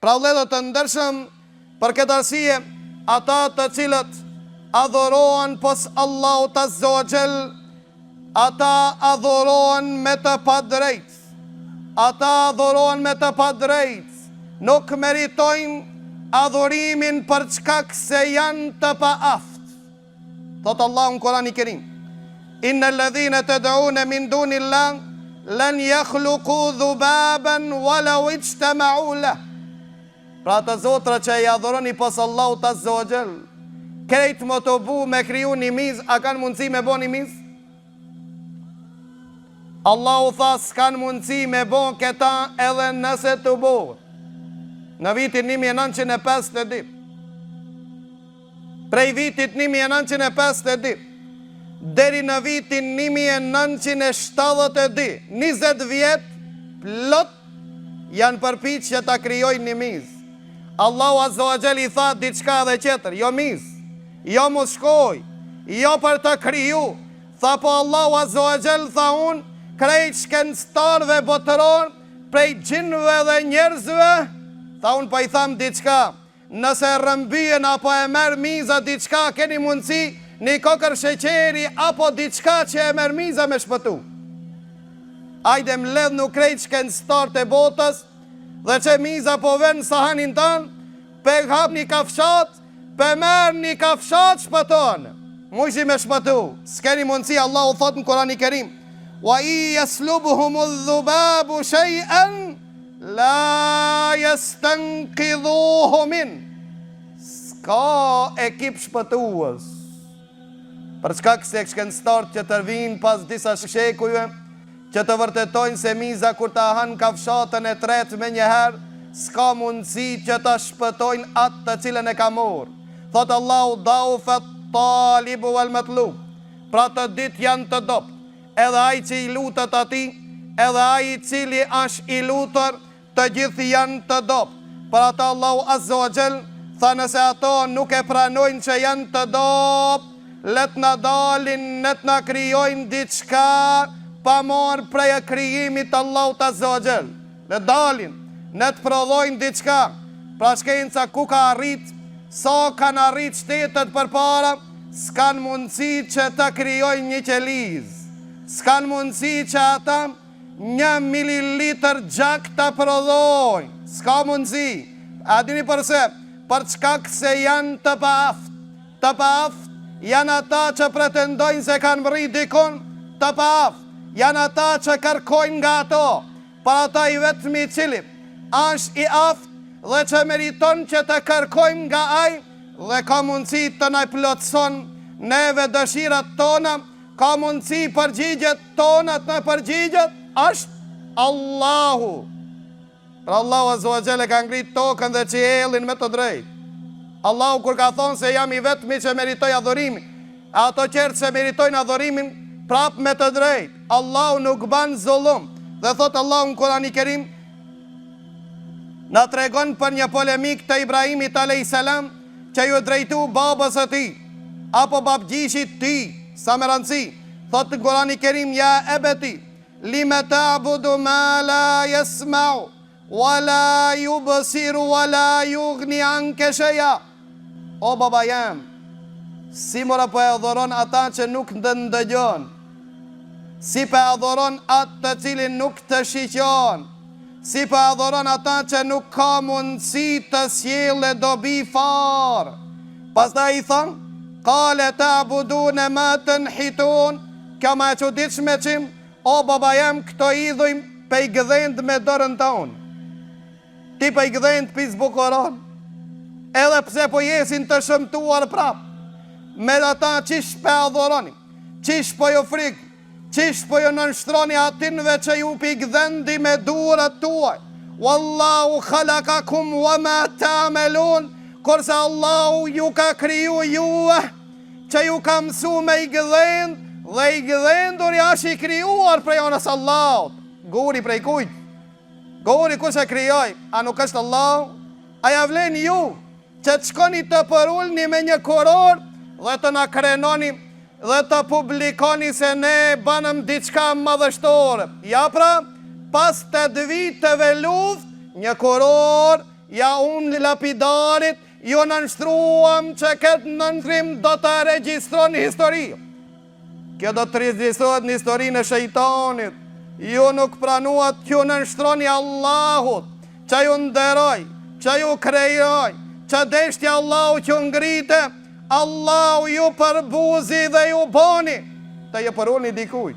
Pra vëllezër të ndershëm, për këtë arsye, ata të cilët adhurohen pos Allahut Azza wa Jall, ata adhurohen me të padrejt. Ata adhurohen me të padrejt. Nuk meritojnë adhurimin për çkak se janë të paaft. Thot Allahu në Kur'anin e Kerim: Innal ladhina tad'una min dunillah lan yakhluqu dhubaban walau ijtama'u lah. Pra të zotra që i adhuroni pos Allahut Azza wa Jall, krejt më të bu me kriju një miz, a kanë mundësi me bo një miz? Allahu tha s'kanë mundësi me bo këta edhe nëse të bo. Në vitin 1952, prej vitit 1952 deri në vitin 1972, 20 vjet plot janë përpiq që ta krijojnë një miz. Allahu Azza wa Jall i tha diçka dhe tjetër, jo miz, jo mos shkoj, jo për të kriju. Tha po Allahu Azza wa Jall tha unë, krejt shkencëtarëve botëror, prej gjinëve dhe njerëzve, tha unë pa i tham diçka, nëse rëmbyen apo e merr miza diçka, keni mundësi një kokër sheqeri apo diçka që e merr miza me shpëtu. Ajde mledh nuk krejt shkencëtarët e botës, dhe që miza po ven sahanin tanë, pe hap një kafshat, pe merr një kafshat shpëton. Mujshi me shpëtu. S'keni mundësi, Allahu thot në Kur'anin e Kerim: Wa i yaslubhumu dhubabu shay'an la yastanqidhuhu min. S'ka ekip shpëtues. Për shkak se shkencëtarët që tërvin pas disa shekujve, që të vërtetojnë se miza kur ta han kafshatën e tretë me njëherë, s'ka mundësi që ta shpëtojnë atë të cilën e ka morë. Thot Allahu: daufat talibu wal matlub. Pra të ditë janë të dopt, edhe ai që i lutet atij, edhe ai i cili është i lutur, të gjithë janë të dopt. Për ata Allahu Azza wa Jall tha nëse ato nuk e pranojnë që janë të dopt, let na dalin, let na krijojnë diçka pa marrë prej krijimit Allahut Azza wa Jall. Le dalin, ne të prodhojnë diçka. Pra shkenca ku ka arrit, sa kanë arrit shtetet përpara, s'kan mundësi që të krijojnë një qeliz. S'kan mundësi që ata 1 mililitër gjak të prodhojnë. S'ka mundësi. A dini përse? Për çkak se janë të paaft. Të paaft janë ata që pretendojnë se kanë mri dikon, të paaft. Janë ata që kërkojnë nga ato, për ata i vetëmi cili është i aft dhe që meriton që të kërkojnë nga aj, dhe ka mundësi të na plotëson neve dëshirat tona, ka mundësi përgjigjet tona të na përgjigjet, është Allahu. Pra Allahu Azza wa Jall e ka ngrit tokën dhe qiellin me të drejtë. Allahu kur ka thonë se jam i vetëmi që meritoj adhurimin, ato qertë që meritojnë adhurimin prap me të drejtë. Allahu nuk ban zullum. Dhe thot Allahu në Kur'anin e Kerim, na tregon për një polemik të Ibrahimit a.s. që ju drejtu babës e ti, apo babgjishit ti, sa me rëndësi. Thot në Kur'anin e Kerim: ja ebeti, lime ta'budu ma la yasma'u, wa la yubsiru, wa la yughni anke shay'a. O baba jam, si mora po e adhuron ata që nuk të ndëgjon, si po adhuron atë të cilin nuk të shiqon, si po adhuron ata që nuk ka mundësi të sjellë dobi fare. Pastaj i thon: qale ta'buduna ma tanhitun. Kjo ma e çuditshme qim, o baba jam, këto idhujmë pe i gëdhend me dorën tonë. Ti pe i gëdhend pi zbukuron, edhe pse po jesin të shëmtuar prap, me ata qish pe adhuroni, qish po ju frik, qish po ju nënshtroni atinve që ju pi gëdhendi me durat tuaj. Wallahu khalakakum wa ma ta'malun. Kurse Allahu ju ka kriju juve, që ju ka mësu me i gëdhend, dhe i gëdhendur jash i krijuar prej anës Allahut. Guri prej kujt? Guri kush e krijoi? A nuk është Allahu? A ja vlen ju që të shkoni të përullni me një kuror dhe të na krenoni dhe të publikoni se ne banëm diçka madhështore? Ja pra, pas 8 viteve luft, një kuror ja unë lapidarit, ju nënshtruam që këtë nënshtrim do të regjistron një histori. Kjo do të regjistrohet në historinë e shejtanit. Ju nuk pranuat që nënshtroni Allahut, që ju nderoj, që ju krejoj, që deshtja Allahu që ngrite, Allahu ju përbuzi dhe ju boni, të ju përuni dikuj.